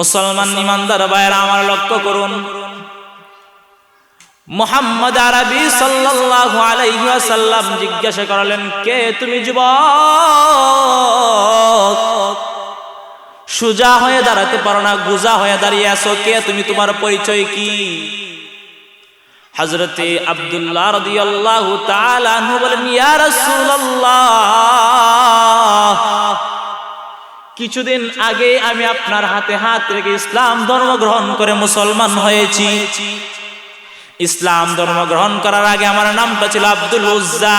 মুসলমান ইমানদার ভাইরা আমার লক্ষ্য করুন, মুহাম্মদ আরবি সাল্লাল্লাহু আলাইহি ওয়াসাল্লাম জিজ্ঞাসা করলেন, কে তুমি যুবক? সোজা হয়ে দাঁড়াতে পারো না, গুজা হয়ে দাঁড়িয়ে আছো, কে তুমি? তোমার পরিচয় কি? হযরতে আব্দুল্লাহ রাদিয়াল্লাহু তাআলা আনহু বলেন, ইয়া রাসূলুল্লাহ, কিছুদিন আগে আমি আপনার হাতে হাত রেখে ইসলাম ধর্ম গ্রহণ করে মুসলমান হয়েছি। ইসলাম ধর্ম গ্রহণ করার আগে আমার নামটা ছিল আব্দুল উজ্জা।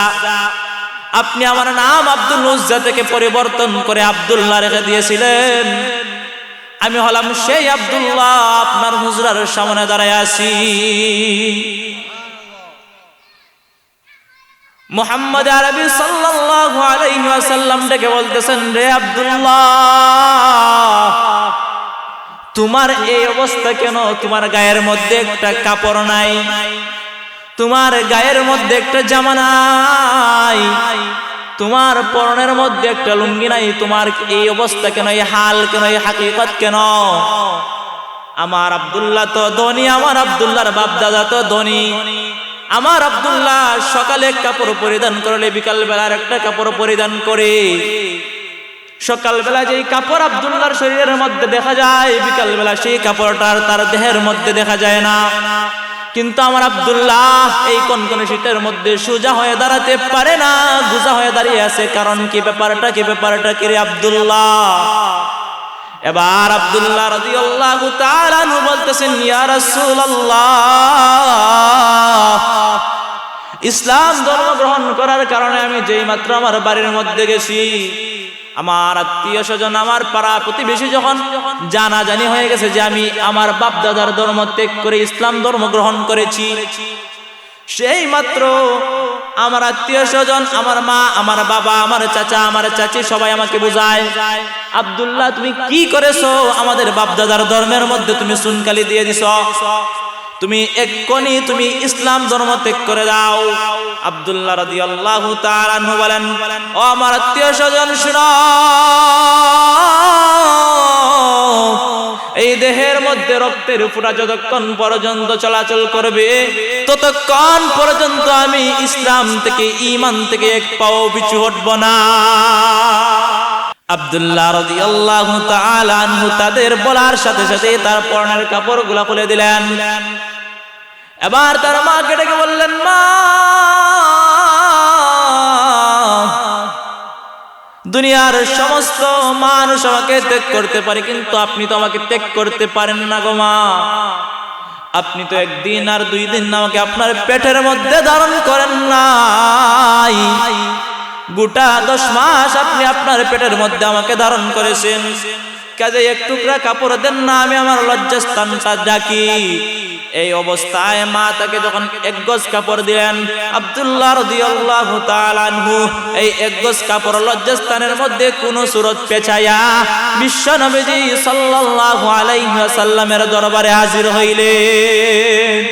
আপনি আমার নাম আব্দুল উজ্জা থেকে পরিবর্তন করে আব্দুল্লাহ রেখে দিয়েছিলেন। আমি হলাম সেই আব্দুল্লাহ, আপনার হুজরার সামনে দাঁড়ায় আছি। মুহাম্মদ আরবি সাল্লাল্লাহু আলাইহি ওয়াসাল্লাম ডেকে বলতেছেন, রে আব্দুল্লাহ, তোমার এই অবস্থা কেন? তোমার গায়ের মধ্যে একটা কাপড় নাই, তোমার গায়ের মধ্যে একটা জামা নাই, তোমার পরনের মধ্যে একটা লুঙ্গি নাই, তোমার এই অবস্থা কেন? এই হাল কেন? এই হাকিকত কেন? আমার আব্দুল্লাহ তো ধনী, আমার আব্দুল্লাহর বাপ দাদা তো ধনী। আমার আব্দুল্লাহ সকালে এক কাপড় পরিধান করলে বিকাল বেলার একটা কাপড় পরিধান করে। সকালবেলা যেই কাপড় আব্দুল্লাহর শরীরের মধ্যে দেখা যায়, বিকাল বেলা সেই কাপড়টা তার দেহের মধ্যে দেখা যায় না। কিন্তু আমার আব্দুল্লাহ এই কনকনে শীতের মধ্যে সোজা হয়ে দাঁড়াতে পারে না, গুজা হয়ে দাঁড়িয়ে আছে। কারণ কি? ব্যাপারটা কি? ব্যাপারটা কি রে আব্দুল্লাহ? এবার আব্দুল্লাহ রাদিয়াল্লাহু তাআলা আনহু বলতেছেন, ইয়া রাসূলুল্লাহ, ইসলাম ধর্ম গ্রহণ করার কারণে আমি যেই মাত্র আমার বাড়ির মধ্যে গেছি, আমার আত্মীয় স্বজন, আমার পাড়া প্রতিবেশী যখন জানাজানি হয়ে গেছে যে আমি আমার বাপ দাদার ধর্ম ত্যাগ করে ইসলাম ধর্ম গ্রহণ করেছি, সেই মাত্র আমার আত্মীয় স্বজন, আমার মা, আমার বাবা, আমার চাচা, আমার চাচি সবাই আমাকে বুঝায়, আব্দুল্লাহ তুমি কি করেছো? আমাদের বাপ দাদার ধর্মের মধ্যে তুমি চুনকালি দিয়ে দিছো, তুমি এক্ষুনি তুমি ইসলাম ধর্ম ত্যাগ করে দাও। আব্দুল্লাহ রাদিয়াল্লাহু তাআলা আনহু বলেন, ও আমার আত্মীয় স্বজন শুনো, এই দেহের মধ্যে রক্তের ফোঁটা যতক্ষণ পর্যন্ত চলাচল করবে ততক্ষণ পর্যন্ত আমি ইসলাম থেকে, ঈমান থেকে এক পাও পিছু হটব না। আব্দুল্লাহ রাদিয়াল্লাহু তাআলা আনহু তাদের বলার সাথে সাথে তার পরনের কাপড়গুলো খুলে দিলেন। এবার তার মাকে ডেকে বললেন, মা, দুনিয়ার সমস্ত মানুষ আমাকে ত্যাগ করতে পারে, কিন্তু আপনি তো আমাকে ত্যাগ করতে পারেন না গো মা। আপনি তো একদিন আর 2 দিন আমাকে আপনার পেটের মধ্যে ধারণ করেন নাই, গোটা 10 মাস আপনি আপনার পেটের মধ্যে আমাকে ধারণ করেছেন। কাজে এক টুকরা কাপড় দেন না, আমি আমার লজ্জাস্থানটা ঢাকি। এই অবস্থায় মা তাকে যখন 1 গজ কাপড় দিলেন, আব্দুল্লাহ রাদিয়াল্লাহু তাআলা আনহু এই 1 গজ কাপড় লজ্জাস্থানের মধ্যে কোন সুরত পেছায়া বিশ্ব নবীজি সাল্লাল্লাহু আলাইহি ওয়াসাল্লামের দরবারে হাজির হইলেন।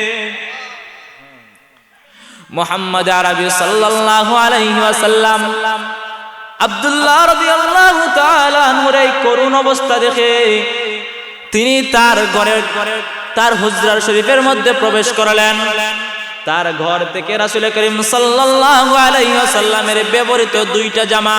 মুহাম্মদ আরবি সাল্লাল্লাহু আলাইহি ওয়াসাল্লাম আব্দুল্লাহ রাদিয়াল্লাহু তাআলা আনহুর এই করুণ অবস্থা দেখে তিনি তার ঘরের তার হুজরার শরীফের মধ্যে প্রবেশ করলেন। তার ঘর থেকে রাসূল করিম সাল্লাল্লাহু আলাইহি ওয়াসাল্লামের ব্যবহৃত 2টা জামা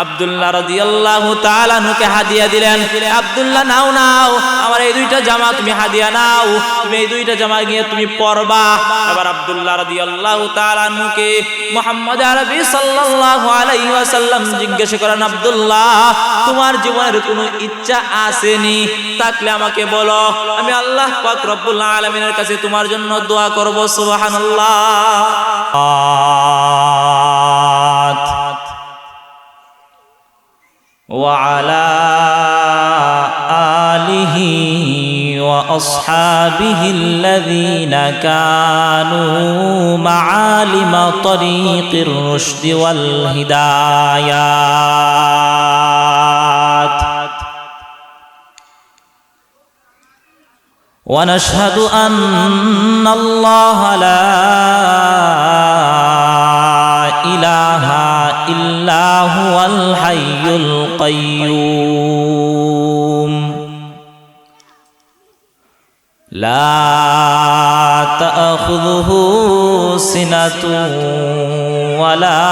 আব্দুল্লাহ রাদিয়াল্লাহু তাআলা আনহুকে হাদিয়া দিলেন। আব্দুল্লাহ, নাও নাও, আমার এই 2টা জামা তুমি হাদিয়া নাও, তুমি এই 2টা জামা নিয়ে তুমি পরবা। এবার আব্দুল্লাহ রাদিয়াল্লাহু তাআলা আনহুকে মুহাম্মদ আরবি সাল্লাল্লাহু আলাইহি ওয়াসাল্লাম জিজ্ঞাসা করেন, আব্দুল্লাহ, তোমার জীবনের কোনো ইচ্ছা আসেনি? থাকলে আমাকে বলো, আমি আল্লাহ পাক রব্বুল আলামিনের কাছে তোমার জন্য দোয়া করব। সুবহানাল্লাহ। وعلى آله وأصحابه الذين كانوا معالم طريق الرشد والهدايات. ونشهد أن الله لا إله إلا هو الحي القيوم لا تأخذه سنة ولا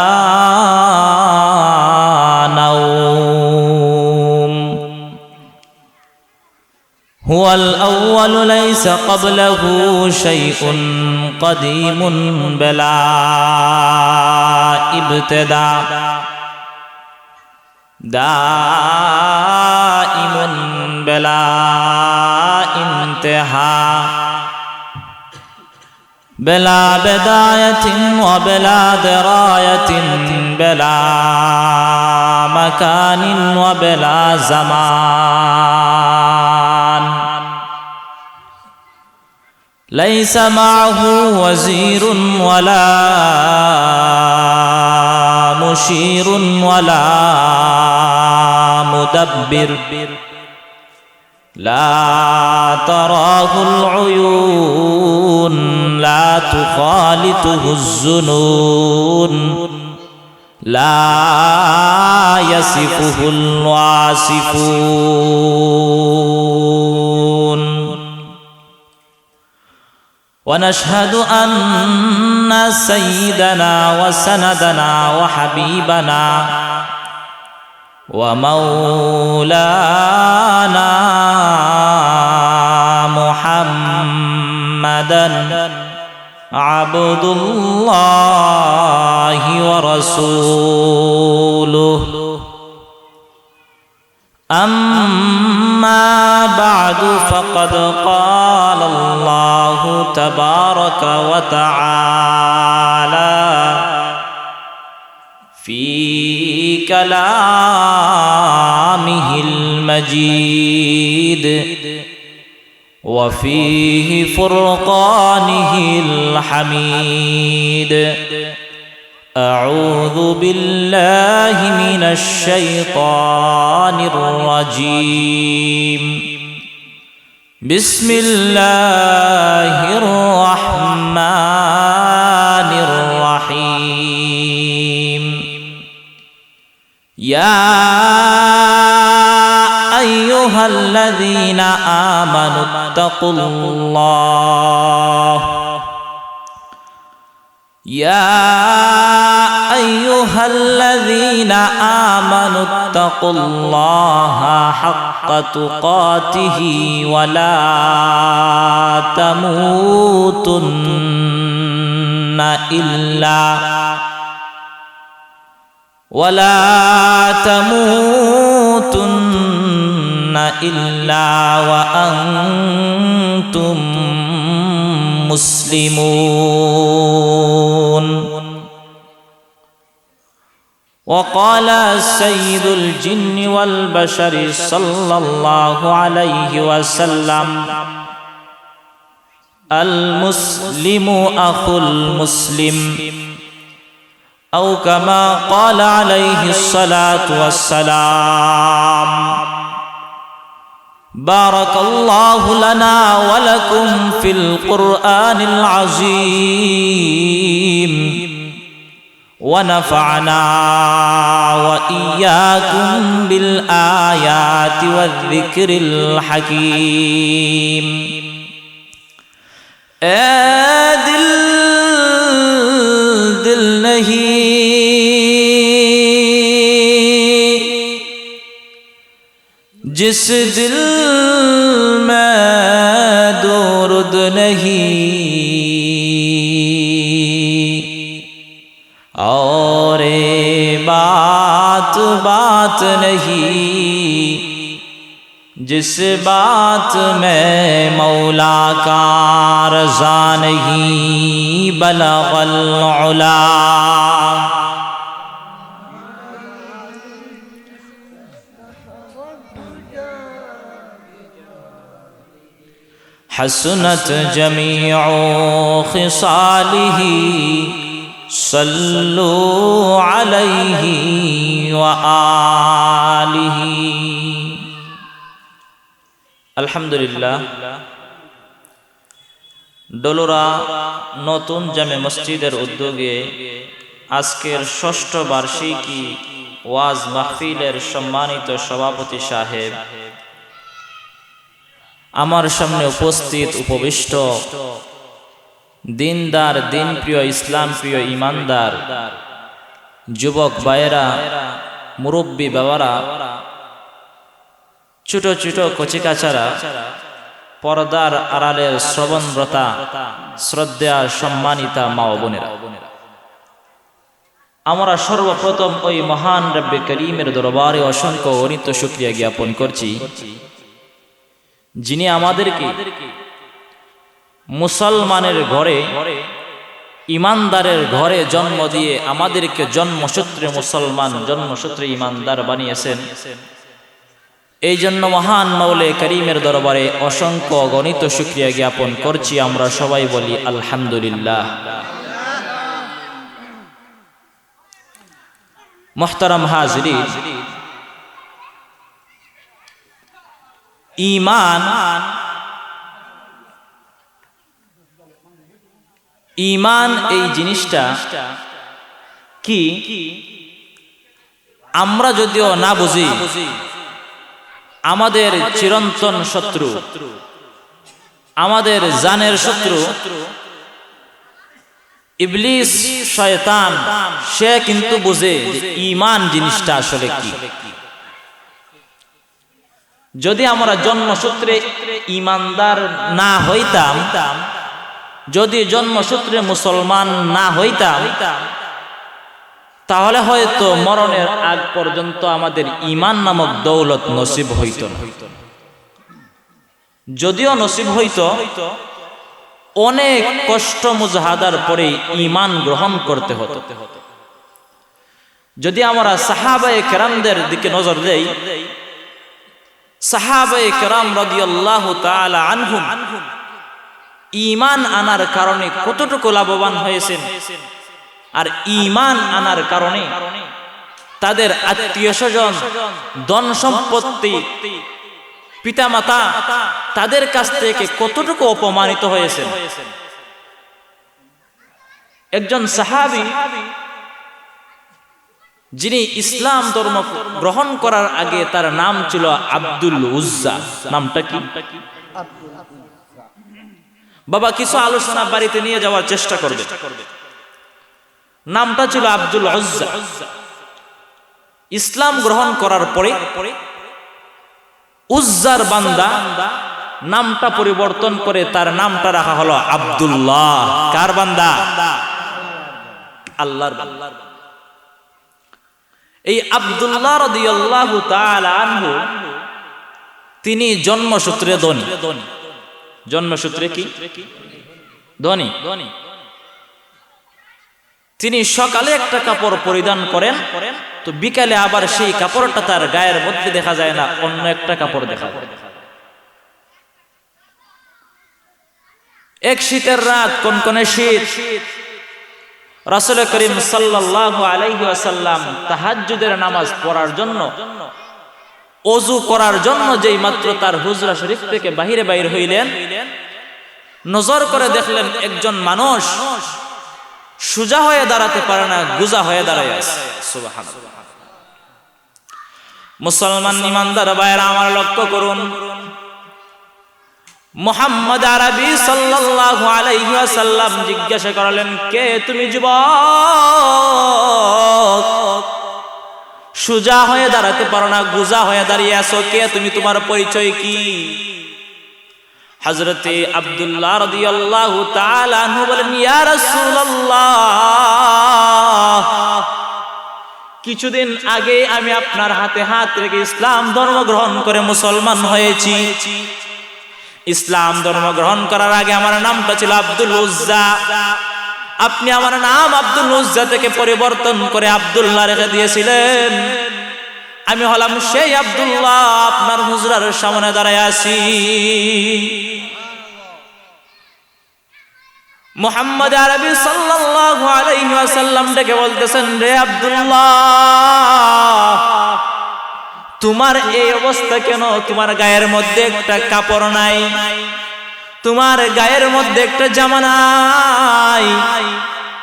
نوم هو الأول ليس قبله شيء قديم بلا ابتداء دائم بلا انتهاء بلا بداية وبلا دراية بلا مكان وبلا زمان ليس معه وزير ولا مشير ولا مدبر لا تراه العيون لا تخالطه الظنون لا يصفه الواصفون ونشهد أن سيدنا وسندنا وحبيبنا ومولانا محمدًا عبد الله ورسوله أما بعد فقد قال الله تبارك وتعالى في كلامه المجيد وفيه فرقانه الحميد أعوذ بالله من الشيطان الرجيم بسم الله الرحمن الرحيم يا أيها الذين آمنوا اتقوا الله يا أيها الذين آمنوا اتقوا الله حق تقاته ولا تموتن إلا وأنتم مسلمون وقال سيد الجن والبشر صلى الله عليه وسلم المسلم أخو المسلم أو كما قال عليه الصلاة والسلام بارك الله لنا ولكم في القرآن العظيم ونفعنا وإياكم بالآيات والذكر الحكيم दिल नहीं जिस दिल में दर्द नहीं और बात नहीं जिस बात में मौला का रज़ा नहीं बलगल उला हसनत जमीउ खिसालिही सल्लु अलैहि व आलिही। আলহামদুলিল্লাহ ডলোরা নতুন জামে মসজিদের উদ্যোগে আজকের ষষ্ঠ বার্ষিকী ওয়াজ মাহফিলের সম্মানিত সভাপতি সাহেব আমার সামনে উপস্থিত উপবিষ্ট দিনদার, দিনপ্রিয়, ইসলাম প্রিয়, ইমানদার যুবক ভাইয়েরা, মুরব্বী বাবারা, ছোট ছোট কচিকাচারা, পর্দার আড়ালের শ্রবণরতা, শ্রদ্ধা সম্মানিতা মা ও বোনেরা, আমরা সর্বপ্রথম ওই মহান রব্বে করিমের দরবারে অসংখ্য অনিত শুকরিয়া জ্ঞাপন করছি, যিনি আমাদেরকে মুসলমানের ঘরে, ইমানদারের ঘরে জন্ম দিয়ে আমাদেরকে জন্মসূত্রে মুসলমান, জন্মসূত্রে ইমানদার বানিয়েছেন। এই জন্য মহান মাওলা করিমের দরবারে অসংখ্য অগণিত শুকরিয়া জ্ঞাপন করছি। আমরা সবাই বলি আলহামদুলিল্লাহ। মুহতারাম হাজরিন, ঈমান এই জিনিসটা কি আমরা যদিও না বুঝি, আমাদের চিরন্তন শত্রু, আমাদের জানের শত্রু ইবলিস শয়তান, সে কিন্তু বুঝে যে ঈমান জিনিসটা আসলে কি। যদি আমরা জন্মসূত্রে ঈমানদার না হইতাম, যদি জন্মসূত্রে মুসলমান না হইতাম, তাহলে হয়তো মরণের আগ পর্যন্ত আমাদের ঈমান নামক দৌলত নসিব হইত না। যদিও নসিব হইত, অনেক কষ্ট মুজাহাদার পরে ঈমান গ্রহণ করতে হতো। যদি আমরা সাহাবায়ে কেরামদের দিকে নজর দেই, সাহাবায়ে কেরাম রাদিয়াল্লাহু তাআলা আনহুম ঈমান আনার কারণে কতটুকু লাভবান হয়েছেন, আর ঈমান আনার কারণে তাদের আত্মীয় স্বজন, ধন সম্পত্তি, পিতামাতা তাদের কাছ থেকে কতটুকু অপমানিত হয়েছে। একজন সাহাবী যিনি ইসলাম ধর্ম গ্রহণ করার আগে তার নাম ছিল আব্দুল উজ্জা। নামটা কি? বাবা কিছু আলোচনা বাড়িতে নিয়ে যাওয়ার চেষ্টা করবে। নামটা ছিল আব্দুল উজ্জা। ইসলাম গ্রহণ করার পরে উজ্জার বান্দা নামটা পরিবর্তন করে তার নামটা রাখা হলো আব্দুল্লাহ। কার বান্দা? আল্লাহর বান্দা। এই আব্দুল্লাহ রাদিয়াল্লাহু তাআলা আনহু তিনি জন্মসূত্রে ধনী। জন্মসূত্রে কি? ধনী। তিনি সকালে একটা কাপড় পরিধান করেন, তো বিকালে আবার সেই কাপড়টা তার গায়ের মধ্যে দেখা যায় না, অন্য একটা কাপড় দেখা যায়। এক শীতের রাত, কনকনে শীত, রাসূল করিম সাল্লাল্লাহু আলাইহি ওয়াসাল্লাম তাহাজ্জুদের নামাজ পড়ার জন্য, ওযু করার জন্য যেই মাত্র তার হুজরা শরীফ থেকে বাহিরে বাইর হইলেন, নজর করে দেখলেন একজন মানুষ সোজা হয়ে দাঁড়াতে পারে না, গুজা হয়ে দাঁড়ায় আছে। সুবহানাল্লাহ। মুসলমান ইমানদার ভাইরা আমার লক্ষ্য করুন, মুহাম্মদ আরবি সাল্লাল্লাহু আলাইহি ওয়াসাল্লাম জিজ্ঞাসা করলেন, কে তুমি যুবক? সোজা হয়ে দাঁড়াতে পারো না, গুজা হয়ে দাঁড়িয়ে আছো, কে তুমি? তোমার পরিচয় কি? হযরতে আব্দুল্লাহ রাদিয়াল্লাহু তাআলা আনহু বলেন, ইয়া রাসূলুল্লাহ, কিছুদিন আগে আমি আপনার হাতে হাত রেখে ইসলাম ধর্ম গ্রহণ করে মুসলমান হয়েছি। ইসলাম ধর্ম গ্রহণ করার আগে আমার নামটা ছিল আব্দুল উজ্জা। আপনি আমার নাম আব্দুল উজ্জা থেকে পরিবর্তন করে আব্দুল্লাহ রেখে দিয়েছিলেন। আমি হলাম সেই আব্দুল্লাহ, আপনার হুজরার সামনে দাঁড়ায় আছি। মুহাম্মদ আরবি সাল্লাল্লাহু আলাইহি ওয়াসাল্লাম ডেকে বলতেছেন, রে আব্দুল্লাহ, তোমার এই অবস্থা কেন? তোমার গায়ের মধ্যে একটা কাপড় নাই, তোমার গায়ের মধ্যে একটা জামা নাই,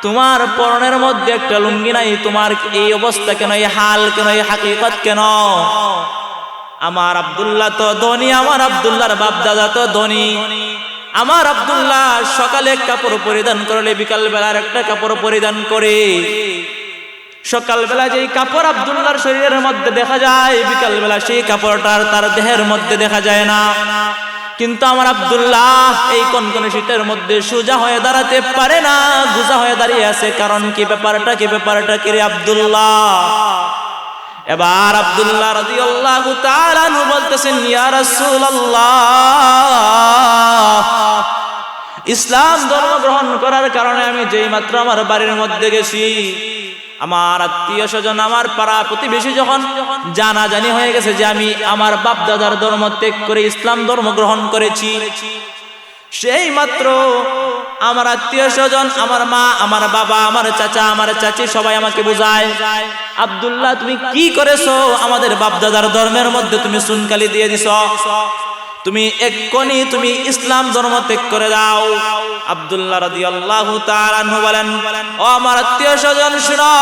তোমার পরনের মধ্যে একটা লুঙ্গি নাই, তোমার এই অবস্থা কেন? এই হাল কেন? এই হাকিকত কেন? আমার আব্দুল্লাহ তো ধনী, আমার আব্দুল্লাহর বাপ দাদা তো ধনী। আমার আব্দুল্লাহ সকালে এক কাপড় পরিধান করলে বিকাল বেলার একটা কাপড় পরিধান করে। সকালবেলা যেই কাপড় আব্দুল্লাহর শরীরের মধ্যে দেখা যায়, বিকাল বেলা সেই কাপড়টা তার দেহের মধ্যে দেখা যায় না। কিন্তু আমার আব্দুল্লাহ এই কনকনে শীতের মধ্যে সোজা হয়ে দাঁড়াতে পারে না, গুজা হয়ে দাঁড়িয়ে আছে। কারণ কি ব্যাপারটা কি রে আব্দুল্লাহ? এবার আব্দুল্লাহ রাদিয়াল্লাহু তাআলা আনহু বলতেছেন, ইয়া রাসূলুল্লাহ, ইসলাম ধর্ম গ্রহণ করার কারণে আমি যেই মাত্র আমার বাড়ির মধ্যে গেছি, আমার আত্মীয় স্বজন, আমার পাড়া প্রতিবেশী যখন জানাজানি হয়ে গেছে যে আমি আমার বাপ দাদার ধর্ম ত্যাগ করে ইসলাম ধর্ম গ্রহণ করেছি, সেই মাত্র আমার আত্মীয় স্বজন, আমার মা, আমার বাবা, আমার চাচা, আমার চাচি সবাই আমাকে বুঝায়, আব্দুল্লাহ তুমি কি করেছো? আমাদের বাপ দাদার ধর্মের মধ্যে তুমি সুনকালি দিয়ে দিছো, তুমি এক্ষুনি তুমি ইসলাম ধর্ম ত্যাগ করে দাও। আব্দুল্লাহ রাদিয়াল্লাহু তাআলা আনহু বলেন, ও আমার আত্মীয় স্বজন শুনো,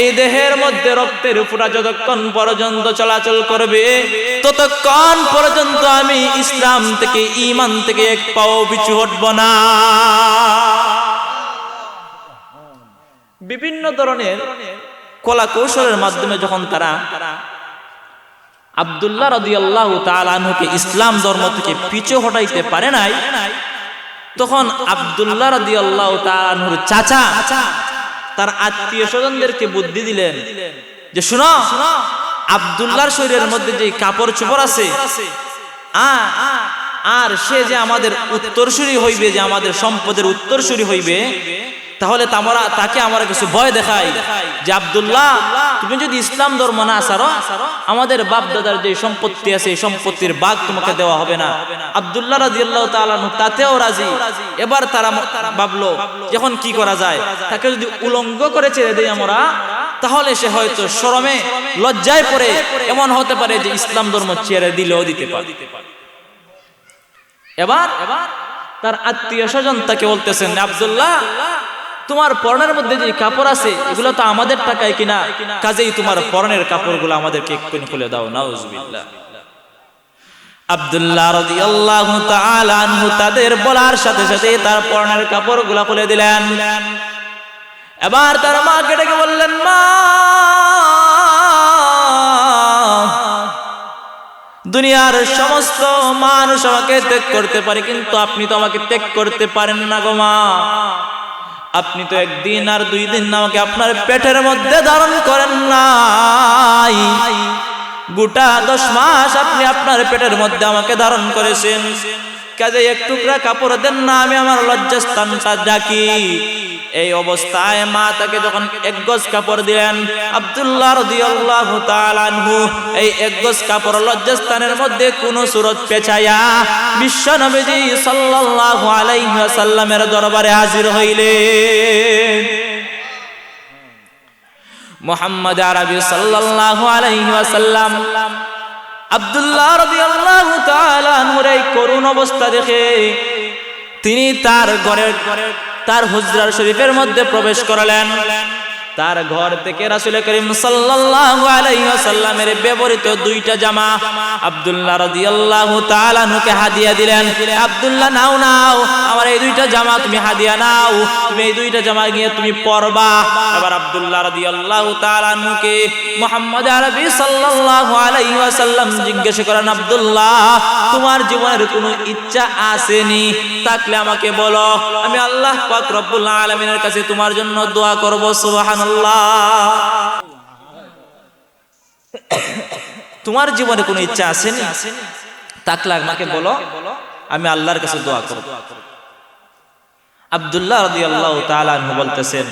এই দেহের মধ্যে রক্তের ফোঁটা যতক্ষণ পর্যন্ত চলাচল করবে ততক্ষণ পর্যন্ত আমি ইসলাম থেকে, ঈমান থেকে এক পাও পিছু হটব না। বিভিন্ন ধরনের কলা কৌশলের মাধ্যমে যখন তারা আব্দুল্লাহ রাদিয়াল্লাহু তাআলা আনহুকে ইসলাম ধর্ম থেকে পিছু হটাইতে পারে নাই, তখন আব্দুল্লাহ রাদিয়াল্লাহু তাআলা আনহুর চাচা তার আত্মীয় স্বজনদেরকে বুদ্ধি দিলেন যে শুনো, আব্দুল্লাহর শরীরের মধ্যে যে কাপড় চোপড় আছে আর সে যে আমাদের উত্তরসূরি হইবে, যে আমাদের সম্পদের উত্তরসূরি হইবে, তাহলে তাকে আমরা কিছু ভয় দেখাই যে আব্দুল্লাহ তুমি যদি ইসলাম ধর্ম না ছাড়ো, আমাদের বাপ দাদার যে সম্পত্তি আছে এই সম্পত্তির ভাগ তোমাকে দেওয়া হবে না। আব্দুল্লাহ রাদিয়াল্লাহু তাআলা তাতেও রাজি। এবার তারা ভাবলো যখন কি করা যায়, তাকে যদি উলঙ্গ করে ছেড়ে দেই আমরা, তাহলে সে হয়তো শরমে লজ্জায় পড়ে এমন হতে পারে যে ইসলাম ধর্ম ছেড়ে দিলেও দিতে পারে। এবার তার আত্মীয় স্বজন তাকে বলতেছেন, আব্দুল্লাহ তোমার পরনের মধ্যে যে কাপড় আছে এগুলো তো আমাদের টাকায় কিনা, কাজেই তোমার পরনের কাপড়গুলো আমাদেরকে এক্ষুনি খুলে দাও। নাউজুবিল্লাহ। আব্দুল্লাহ রাদিয়াল্লাহু তাআলা আনহু তাদের বলার সাথে সাথে তার পরনের কাপড়গুলো খুলে দিলেন। এবার তার মাকে ডেকে বললেন, মা, দুনিয়ার সমস্ত মানুষ আমাকে ত্যাগ করতে পারে, কিন্তু আপনি তো আমাকে ত্যাগ করতে পারেন না গো মা। আপনি তো একদিন আর 2 দিন আমাকে আপনার পেটের মধ্যে ধারণ করেন নাই, গোটা 10 মাস আপনি আপনার পেটের মধ্যে আমাকে ধারণ করেছেন। কাজে এক টুকরা কাপড় দেন না, আমি আমার লজ্জাস্থানটা ঢাকি। এই অবস্থায় মা তাকে যখন 1 গজ কাপড় দিলেন, আব্দুল্লাহ রাদিয়াল্লাহু তাআলা আনহু এই 1 গজ কাপড় লজ্জাস্থানের মধ্যে কোন সুরত পেছায়া বিশ্ব নবীজি সাল্লাল্লাহু আলাইহি ওয়াসাল্লামের দরবারে হাজির হইলেন। মুহাম্মদ আরবি সাল্লাল্লাহু আলাইহি ওয়াসাল্লাম আব্দুল্লাহ রাদিয়াল্লাহু তাআলা আনহুর এই করুণ অবস্থা দেখে তিনি তার ঘরের তার হুজরার শরীফের মধ্যে প্রবেশ করলেন। তার ঘর থেকে রাসূল করিম সাল্লাল্লাহু আলাইহি ওয়াসাল্লামের ব্যবহৃত 2টা জামা আব্দুল্লাহ রাদিয়াল্লাহু তাআলা আনহুকে হাদিয়া দিলেন। আব্দুল্লাহ নাও নাও, আমার এই 2টা জামা তুমি হাদিয়া নাও, তুমি এই 2টা জামা নিয়ে তুমি পরবা। এবার আব্দুল্লাহ রাদিয়াল্লাহু তাআলা আনহুকে মুহাম্মদ আরবি সাল্লাল্লাহু আলাইহি ওয়াসাল্লাম জিজ্ঞেস করেন, আব্দুল্লাহ তোমার জীবনের কোনো ইচ্ছা আসেনি? থাকলে আমাকে বলো, আমি আল্লাহ পাক রব্বুল আলামিনের কাছে তোমার জন্য দোয়া করব। সুবহানাল্লাহ। তোমার জীবনে কোনো ইচ্ছা আসেনি? থাকলে আমাকে বলো, আমি আল্লাহর কাছে দোয়া করব। আব্দুল্লাহ রাদিয়াল্লাহু তাআলা আনহু বলতেছেন,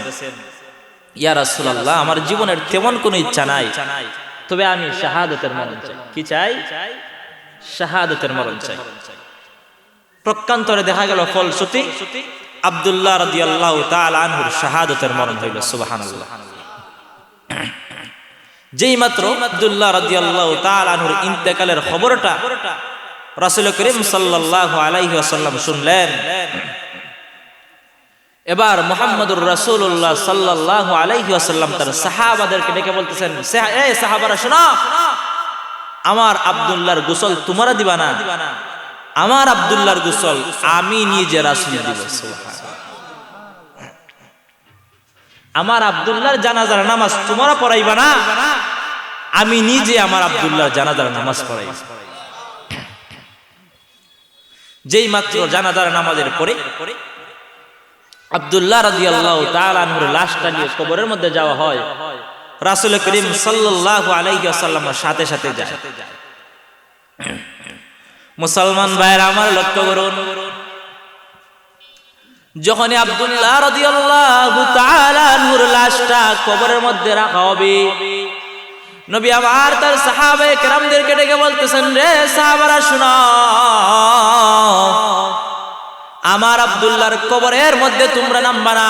ইয়া রাসূলুল্লাহ আমার জীবনের তেমন কোনো ইচ্ছা নাই, তবে আমি শাহাদাতের মরণ চাই। কি চাই? শাহাদাতের মরণ চাই। প্রকান্তরে দেখা গেল ফলশ্রুতি আব্দুল্লাহ রাদিয়াল্লাহু তাআলা আনহুর শাহাদাতের মরণ হইল। সুবহানাল্লাহ। যেই মাত্র আব্দুল্লাহ রাদিয়াল্লাহু তাআলা আনহুর ইন্তেকালের খবরটা রাসূল করিম সাল্লাল্লাহু আলাইহি ওয়াসাল্লাম শুনলেন, এবার মুহাম্মদুর রাসূলুল্লাহ সাল্লাল্লাহু আলাইহি ওয়াসাল্লাম তার সাহাবাদেরকে ডেকে বলতেছেন, এই সাহাবারা শোনো, আমার আব্দুল্লাহর গোসল তোমরা দিবা না, আমার আব্দুল্লাহর গোসল আমি নিজে রাসূল দিব। আমার আব্দুল্লাহর জানাজার নামাজ তোমরা পড়াইবা না, আমি নিজে আমার আব্দুল্লাহর জানাজার নামাজ পড়াই। যেই মাত্র জানাজার নামাজের পরে আব্দুল্লাহ রাদিয়াল্লাহু তাআলা আনহুর লাশটা নিয়ে কবরের মধ্যে যাওয়া হয়, রাসূল করিম সাল্লাল্লাহু আলাইহি ওয়াসাল্লামের সাথে সাথে যায়। মুসলমান ভাইরা আমার লক্ষ্য করুন, যখন আব্দুল্লাহ রাদিয়াল্লাহু তাআলা আনহুর লাশটা কবরের মধ্যে রাখা হবে, নবী আমার তার সাহাবায়ে কেরামদেরকে ডেকে বলতেছেন, রে সাহাবারা শুনো, আমার আব্দুল্লাহর কবরের মধ্যে তোমরা নামবা না,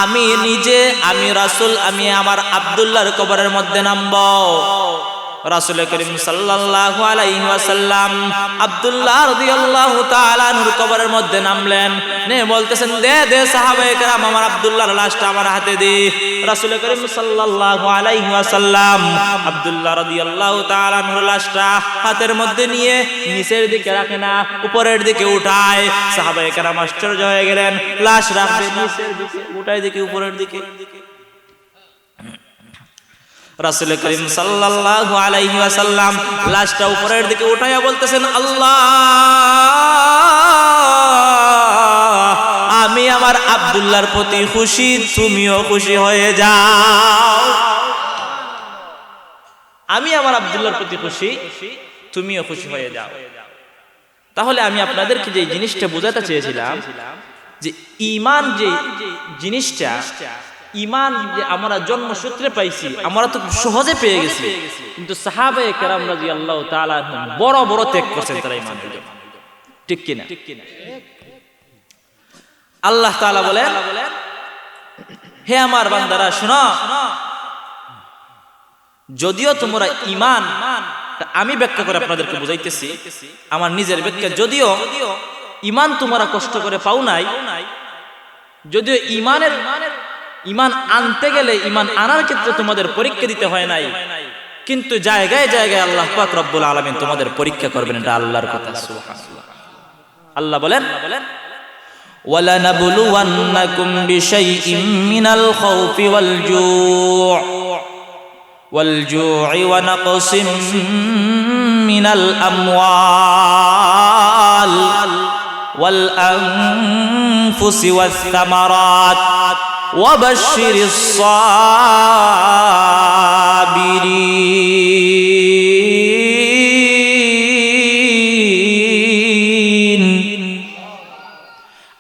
আমি নিজে, আমি রাসূল, আমি আমার আব্দুল্লাহর কবরের মধ্যে নামবো। রাসূল করিম সাল্লাল্লাহু আলাইহি ওয়াসাল্লাম আব্দুল্লাহ রাদিয়াল্লাহু তাআলা আনহুর কবরের মধ্যে নামলেন, নে বলতেছেন, দে সাহাবায়ে কেরাম আমার আব্দুল্লাহর লাশটা আমার হাতে দে। রাসূল করিম সাল্লাল্লাহু আলাইহি ওয়াসাল্লাম আব্দুল্লাহ রাদিয়াল্লাহু তাআলা আনহুর লাশটা হাতের মধ্যে নিয়ে নিচের দিকে রাখে না, উপরের দিকে উঠায়। সাহাবায়ে কেরাম আশ্চর্য হয়ে গেলেন, লাশ রাখবে নিচের দিকে, উঠায় দিকে উপরের দিকে। রাসূল করিম সাল্লাল্লাহু আলাইহি ওয়াসাল্লাম লাশটা উপরের দিকে উঠাইয়া বলতেছেন, আল্লাহ, আমি আমার আব্দুল্লাহর প্রতি খুশি, তুমিও খুশি হয়ে যাও। আমি আমার আব্দুল্লাহর প্রতি খুশি, তুমিও খুশি হয়ে যাও। তাহলে আমি আপনাদেরকে যে জিনিসটা বোঝাতে চেয়েছিলাম, যে ঈমান যে জিনিসটা, ঈমান যে আমরা জন্মসূত্রে পাইছি, আমরা তো সহজে পেয়ে গেছি, কিন্তু সাহাবায়ে কেরাম রাদিয়াল্লাহু তাআলা বড় বড় ত্যাগ করেছেন তারা ঈমানের জন্য, ঠিক কিনা? আল্লাহ তাআলা বলেন, হে আমার বান্দারা শোনো, যদিও তোমরা ঈমান, আমি ব্যাখ্যা করে আপনাদেরকে বুঝাইতেছি, আমার নিজের ব্যাখ্যা, যদিও ঈমান তোমরা কষ্ট করে পাও নাই, যদিও ঈমান আনতে গেলে, ঈমান আনার ক্ষেত্রে তোমাদের পরীক্ষা দিতে হয় নাই, কিন্তু জায়গায় জায়গায় আল্লাহ পাক রব্বুল আলামিন তোমাদের পরীক্ষা করবেন, এটা আল্লাহর কথা। সুবহানাল্লাহ। আল্লাহ বলেন, ওয়ালানাবলুওয়ান্নাকুম বিশাইইম মিনাল খাউফি ওয়াল জু'i ওয়া নাকসিম মিনাল আমওয়াল ওয়াল আনফুসি ওয়াস সামারাত وبشر الصابرين।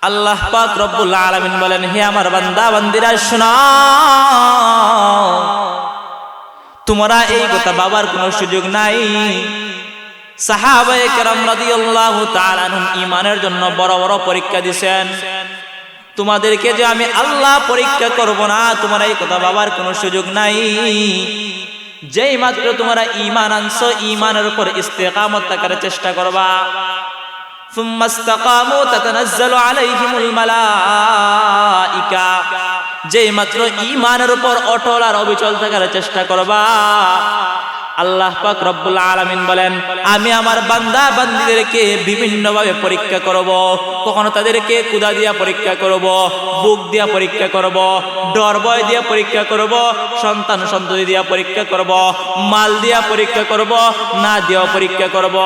আল্লাহ পাক রব্বুল আলামিন বলেন, হে আমার বান্দা বান্দিরা শোনো, তোমরা এই কথা ভাবার কোনো সুযোগ নাই। সাহাবায়ে কেরাম রাদিয়াল্লাহু তাআলা আনহুম ঈমানের জন্য বড় বড় পরীক্ষা দিয়েছেন, তোমাদেরকে যে আমি আল্লাহ পরীক্ষা করব না, তোমরা এই কথা ভাবার কোনো সুযোগ নাই। যেই মাত্র তোমরা ঈমান আনছো, ঈমানের উপর ইস্তেকামত থাকার চেষ্টা করবা। সুম্মা ইসতাকামু তাতানাজ্জালু আলাইহিমুল মালাইকা, যেই মাত্র ঈমানের উপর অটল আর অবিচল থাকার চেষ্টা করবা, আল্লাহ পাক রব্বুল আলামিন বলেন, আমি আমার বান্দা বান্দীদেরকে বিভিন্ন ভাবে পরীক্ষা করব। কখনো তাদেরকে কুদা দিয়া পরীক্ষা করব, বুক দিয়া পরীক্ষা করব, ডর ভয় দিয়া পরীক্ষা করব, সন্তান সন্ততি দিয়া পরীক্ষা করব, মাল দিয়া পরীক্ষা করব, না দিয়া পরীক্ষা করব।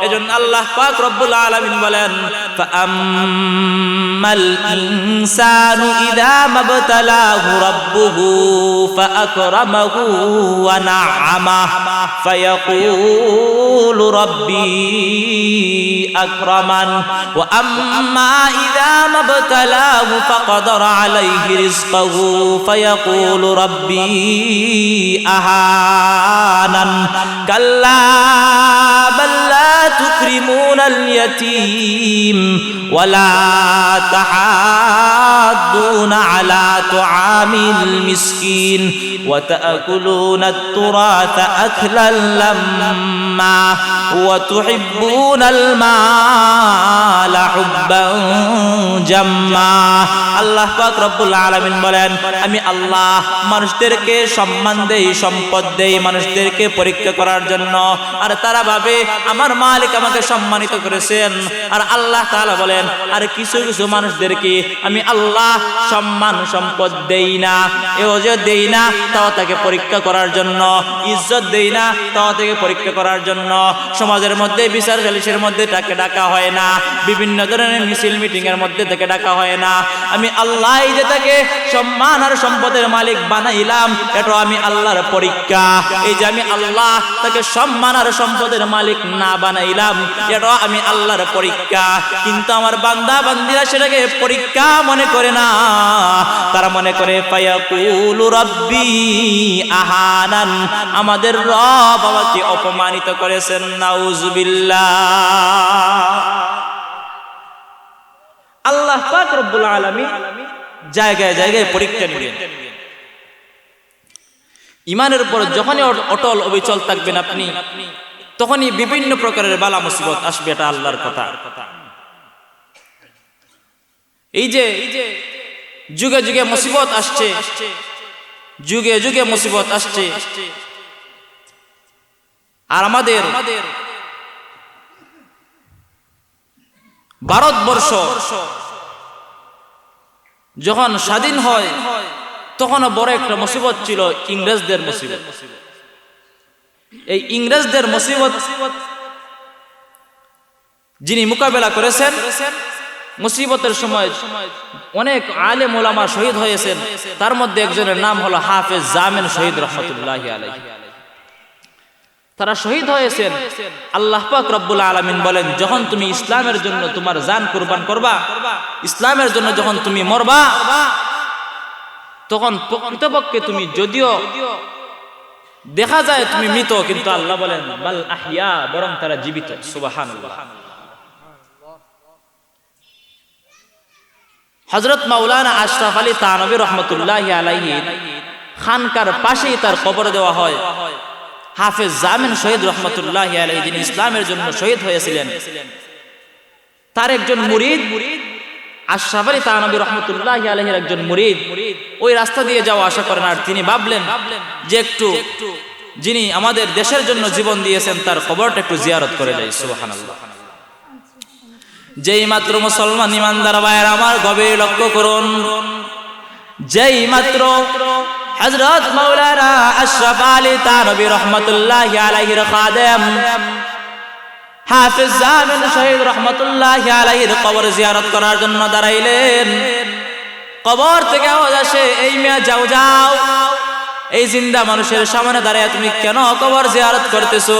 এজন্য আল্লাহ পাক রব্বুল আলামিন বলেন, ফাআম্মাল ইনসানু ইযা মাবতালাহু রাব্বুহু ফাআকরামাহু ওয়া না'আমাহু فيقول ربي أكرمن وأما إذا ما ابتلاه فقدر عليه رزقه فيقول ربي أهانن كلا بل لا تكرمون اليتيم ولا تحاضون على طعام المسكين وتأكلون التراث أكلا لما وتحبون المال حبا জাম্মা। আল্লাহ পাক রব্বুল আলামিন বলেন, আমি আল্লাহ মানুষদেরকে সম্মান দেই, সম্পদ দেই মানুষদেরকে পরীক্ষা করার জন্য, আর তারা ভাবে আমার মালিক আমাকে সম্মানিত করেছেন। আর আল্লাহ তাআলা বলেন, আর কিছু কিছু মানুষদেরকে আমি আল্লাহ সম্মান সম্পদ দেই না, এও যে দেই না তাও তাকে পরীক্ষা করার জন্য, ইজ্জত দেই না তাও তাকে পরীক্ষা করার জন্য। সমাজের মধ্যে বিচার সালিসের মধ্যে তাকে ডাকা হয় না, বিভিন্ন ধরনের মিছিল মিটিং এর মধ্যে তাকে ডাকা হয় না। আমি আল্লাহ যে তাকে সম্মান আর সম্পদের মালিক বানাইলাম, এটা আমি আল্লাহর পরীক্ষা। এই যে আমি আল্লাহ তাকে সম্মান আর সম্পদের মালিক না বানাইলাম, এটা আমি আল্লাহর পরীক্ষা। কিন্তু আমার বান্দা বান্দিরা সেটাকে পরীক্ষা মনে করে না, তারা মনে করে ফায়াকুলু রাব্বি আহানান, আমাদের রব আমাকে অপমানিত করেছেন। নাউজুবিল্লাহ। আল্লাহ পাক রব্বুল আলামিন জায়গায় জায়গায় পরীক্ষা নেবেন। ঈমানের উপর যখনই অটল অবিচল থাকবেন আপনি, তখনই বিভিন্ন প্রকারের বালা মুসিবত আসবে, এটা আল্লাহর কথা। এই যে যুগে যুগে মুসিবত আসছে, যুগে যুগে মুসিবত আসছে, আর আমাদের ভারতবর্ষ যখন স্বাধীন হয় তখনও বড় একটা মুসিবত ছিল ইংরেজদের মুসিবত। এই ইংরেজদের মুসিবত যিনি মোকাবেলা করেছেন, মুসিবতের সময় অনেক আলেম ওলামা শহীদ হয়েছেন, তার মধ্যে একজনের নাম হলো হাফেজ জামিন শহীদ রহমতুল্লাহি আলাইহি। তারা শহীদ হয়েছেন। আল্লাহ পাক রব্বুল আলামিন বলেন, যখন তুমি ইসলামের জন্য তোমার জান কুরবান করবা, ইসলামের জন্য যখন তুমি মরবা, তখন প্রকৃতপক্ষে তুমি যদিও দেখা যায় তুমি মৃত, কিন্তু আল্লাহ বলেন বাল আহইয়া, বরং তারা জীবিত। সুবহানাল্লাহ। হযরত মাওলানা আশরাফ আলী থানভী রহমতুল্লাহি আলাইহি খানকার পাশেই তার কবর দেওয়া হয়। হাফেজ জামিন শহীদ রহমতুল্লাহি আলাইহি, যিনি ইসলামের জন্য শহীদ হয়েছিলেন, তার একজন মুরিদ আশরাফ আলী থানভী রহমতুল্লাহি আলাইহির একজন মুরিদ ওই রাস্তা দিয়ে যাওয়া আশা করেন, আর তিনি ভাবলেন যে একটু যিনি আমাদের দেশের জন্য জীবন দিয়েছেন তার কবরটা একটু জিয়ারত করে যাই। সুবহানাল্লাহ। যেই মাত্র মুসলমান ইমানদার ভাইয়ের আমার গভীর লক্ষ্য করুন, যেই মাত্র হযরত মাওলানা আশরাফ আলী থানভী রহমাতুল্লাহি আলাইহির খাদেম হাফেজ জামিন শহীদ রহমাতুল্লাহি আলাইহির কবর জিয়ারত করার জন্য দাঁড়াইলেন। কবর থেকে আওয়াজ আসে, এই মিয়া যাও যাও, এই জিন্দা মানুষের সামনে দাঁড়িয়ে তুমি কেন কবর জিয়ারত করতেছো?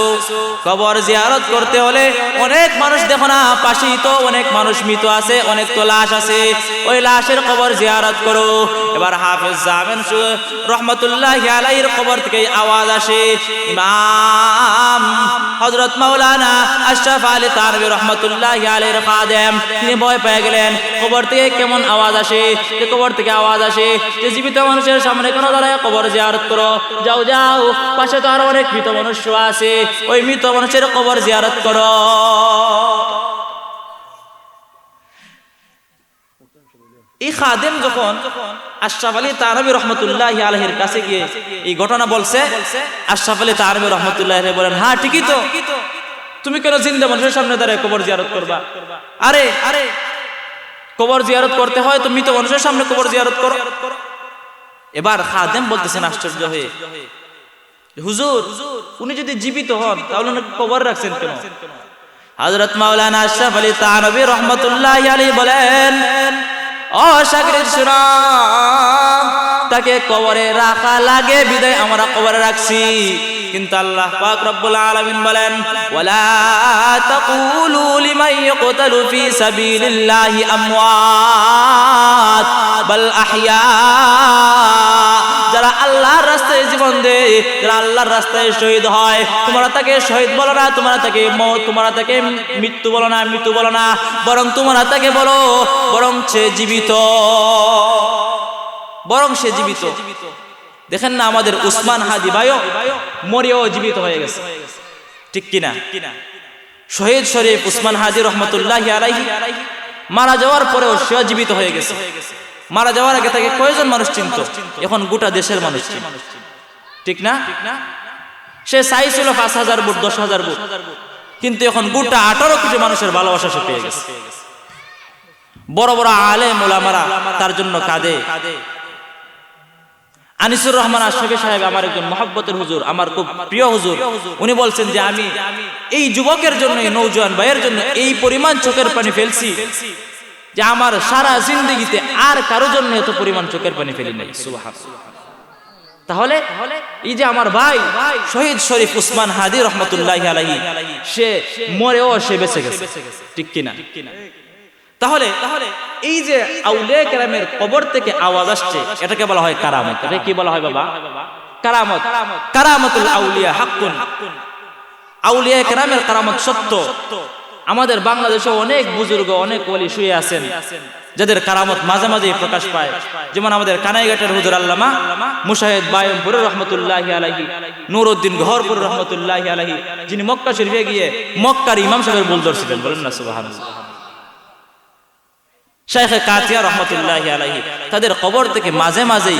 কবর জিয়ারত করতে হলে অনেক মানুষ দেখো না, পাশেই তো অনেক মানুষ মৃত আছে, অনেক তো লাশ আছে, ওই লাশের কবর জিয়ারত করো। এবার হাফেজ জামিন রহমতুল্লাহি আলাইহির কবর থেকে আওয়াজ আসে, ইমাম হযরত মাওলানা আশরাফ আলী থানভী রহমতুল্লাহি আলাইহির খাদেম, তিনি ভয় পেয়ে গেলেন। কবর থেকে কেমন আওয়াজ আসে? যে কবর থেকে আওয়াজ আসে যে জীবিত মানুষের সামনে কেন দাঁড়ায় কবর জিয়ারত করো? যাও যাও, পাশে তো আরো অনেক মৃত মানুষ আছে, ওই মৃত মানুষের কবর জিয়ারত করো। এই খাদেম যখন আশরাফ আলী থানভী রহমতুল্লাহি আলাইহির কাছে গিয়ে এই ঘটনা বলছে, আশরাফ আলী থানভী রহমতুল্লাহি আলাইহি বলেন, হ্যাঁ ঠিকই তো, তুমি কেন জিন্দা মানুষের সামনে দাঁড়ায় কবর জিয়ারত করবা? আরে আরে কবর জিয়ারত করতে হয় তো মৃত মানুষের সামনে কবর জিয়ারত করো। এবার খাদেম বলতেছেন আশ্চর্য হয়ে, হুজুর উনি যদি জীবিত হন তাহলে কবর রাখছেন কেন? হযরত মাওলানা আশরাফ আলী থানভী রাহমাতুল্লাহি আলাইহি বলেন, ও শাগরিদ শুনো, তাকে কবরে রাখা লাগে বিদায় আমরা কবরে রাখছি। কিন্তু আল্লাহ পাক রব্বুল আলামিন বলেন, ওয়ালা তাকুলু লিমান ইয়াকতালু ফি সাবিলিল্লাহি আমওয়াত বাল আহইয়া, যারা যারা আল্লাহর রাস্তায় জীবন দেয়, যারা আল্লাহর রাস্তায় শহীদ হয়, তোমরা তাকে শহীদ বলো না, তোমরা তাকে মওত, তোমরা তাকে মৃত্যু বলো না, মৃত্যু বলো না, বরং তোমরা তাকে বলো বরং সে জীবিত, বরং সে জীবিত। দেখেন না আমাদের উসমান হাদি ভাইও মরিয়াও জীবিত হয়ে গেছে, ঠিক কিনা? শহীদ শরীফ উসমান হাদি রহমতুল্লাহি আলাইহি মারা যাওয়ার পরেও সে জীবিত হয়ে গেছে। মারা যাওয়ার আগে তাকে কয়জন মানুষ চিনত? এখন গোটা দেশের মানুষ চিনত, ঠিক না? সে চাইছিল 5,000 ভোট, 10,000 ভোট, কিন্তু এখন গোটা 18 কোটি মানুষের ভালোবাসা সে পেয়ে গেছে। বড় বড় আলেম ওলামারা তার জন্য কাঁদে। আনিসুর রহমান আশরাফি সাহেব আমার একজন মহব্বতের হুজুর, আমার খুব প্রিয় হুজুর, উনি বলছেন যে আমি এই যুবকের জন্য, এই নওজোয়ান ভাইয়ের জন্য এই পরিমাণ চোখের পানি ফেলছি যে আমার সারা জিন্দগিতে আর কারো জন্য এত পরিমাণ চোখের পানি ফেলি নাই। সুবহানাল্লাহ। তাহলে এই যে আমার ভাই শহীদ শরীফ উসমান হাদি রহমতুল্লাহি আলাইহি, সে মরেও সে বেঁচে গেছে, ঠিক কিনা? তাহলে এই যে আউলিয়া কেরামের কবর থেকে আওয়াজ আসছে, এটাকে বলা হয় কারামত। এটা কি বলা হয় বাবা? কারামত। কারামতুল আউলিয়া হাক্কুন। আউলিয়া কেরামের কারামত সত্য। আমাদের বাংলাদেশে অনেক বুজুর্গ, অনেক ওলি শুয়ে আছেন যাদের কারামত মাঝে মাঝে প্রকাশ পায়। যেমন আমাদের কানাইঘাটের হুজুর আল্লামা মুশাহিদ বায়ুমপুর রহমতুল্লাহি আলাইহি, নুরউদ্দিন গহরপুর রহমতুল্লাহি আলাইহি, যিনি মক্কা শরীফে গিয়ে মক্কার ইমাম সাহেবের ভুল ধরছিলেন, বলেন না সুবহানাল্লাহ। শাইখে কাতিয়া রহমতুল্লাহি আলাইহি, তাদের কবর থেকে মাঝে মাঝেই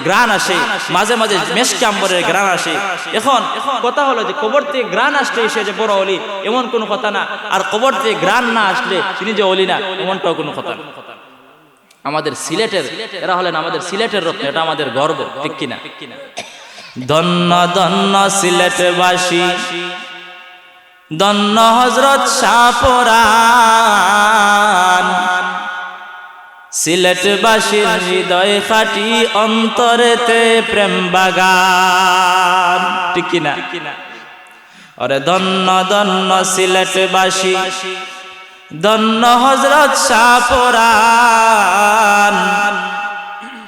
গ্রান আসে, মাঝে মাঝে মেশকে আম্বরের গ্রান আসে। এখন কথা হলো যে কবর থেকে গ্রান আসলে সে যে বড় ওলি, এমন কোনো কথা না। আর কবর থেকে গ্রান না আসলে তিনি যে ওলি না, এমনটাও কোনো কথা না। আমাদের সিলেটের, এরা হলেন আমাদের সিলেটের রত্ন, এটা আমাদের গর্ব, ঠিক কিনা? ধন্য ধন্য সিলেটবাসী, ধন্য হযরত শাহপরান, সিলেটবাসীর হৃদয় খাঁটি, অন্তরেতে প্রেম বাগান, ঠিক কিনা? আরে ধন্য ধন্য সিলেটবাসী, ধন্য হযরত শাহপরান,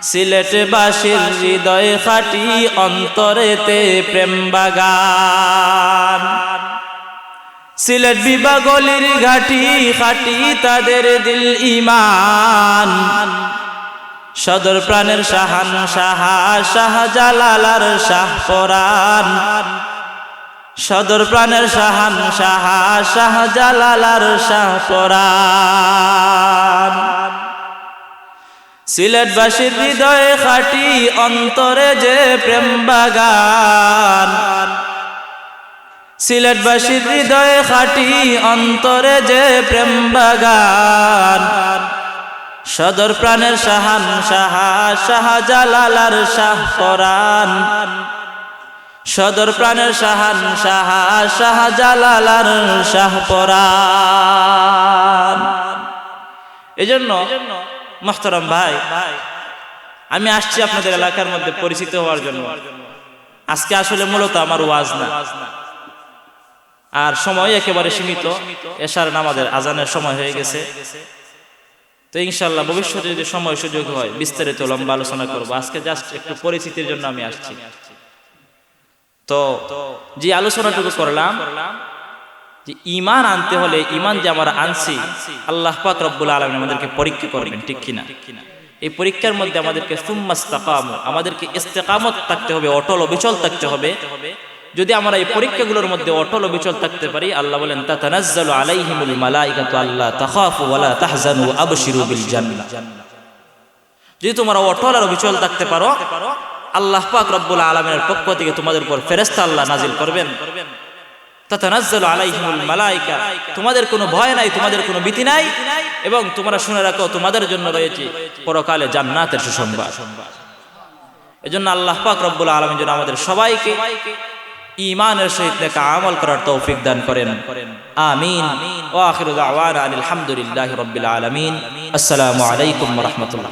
সিলেটবাসীর হৃদয় খাঁটি, অন্তরেতে প্রেম বাগান। সিলেট বিভাগলির ঘাটি খাটি, তাদের দিল ঈমান, সদর প্রাণের শাহান শাহা, শাহজালালার শাহপরান, সদর প্রাণের শাহান শাহা, শাহজালালার শাহপরান। সিলেটবাসীর হৃদয়ে খাটি, অন্তরে যে প্রেম বাগান, সিলেটবাসীর হৃদয়ে খাটি, অন্তরে যে প্রেম বাগান, সদর প্রাণের শাহান শাহা, শাহজালালার শাহপরান, সদর প্রাণের শাহান শাহা, শাহজালালার শাহপরান। এজন্য মুহতারাম ভাই, আমি আসছি আপনাদের এলাকার মধ্যে পরিচিত হওয়ার জন্য। আজকে আসলে মূলত আমার ওয়াজ না, আর সময় একেবারে সীমিত, এশার নামাজের আজানের সময় হয়ে গেছে। তো ইনশাআল্লাহ ভবিষ্যতে যদি সময় সুযোগ হয় বিস্তারিত লম্বা আলোচনা করব। আজকে জাস্ট একটু পরিচিতির জন্য আমি আসছি। তো যে আলোচনাটুকু করলাম যে ঈমান আনতে হলে, ঈমান যে আমরা আনছি, আল্লাহ পাক রব্বুল আলামিন আমাদেরকে পরীক্ষা করবেন, ঠিক কিনা? এই পরীক্ষার মধ্যে আমাদেরকে সুম্মাস্তাকামু, আমাদেরকে ইস্তেকামত থাকতে হবে, অটল অবিচল থাকতে হবে। যদি আমরা এই পরীক্ষাগুলোর মধ্যে অটল অবিচল থাকতে পারি, আল্লাহ বলেন তাতানাজ্জালু আলাইহিমুল মালাইকাতু আল্লা তাখাফু ওয়া লা তাহজানু আবশিরু বিল জান্নাহ। যদি তোমরা অটল আর অবিচল থাকতে পারো, আল্লাহ পাক রব্বুল আলামিনের পক্ষ থেকে তোমাদের উপর ফেরেশতা আল্লাহ নাজিল করবেন। তাতানাজ্জালু আলাইহিমুল মালাইকা, তোমাদের কোনো ভয় নাই, তোমাদের কোনো ভীতি নাই, এবং তোমরা শুনে রাখো তোমাদের জন্য রয়েছে পরকালে জান্নাতের সুসংবাদ। এজন্য আল্লাহ পাক রব্বুল আলামিন যেন আমাদের সবাইকে ঈমানের সহিত নেক আমল করার তৌফিক দান করেন। আমিন। ওয়া আখিরু দাওয়ানা আলহামদুলিল্লাহি রাব্বিল আলামিন। আসসালামু আলাইকুম ওয়া রাহমাতুল্লাহ।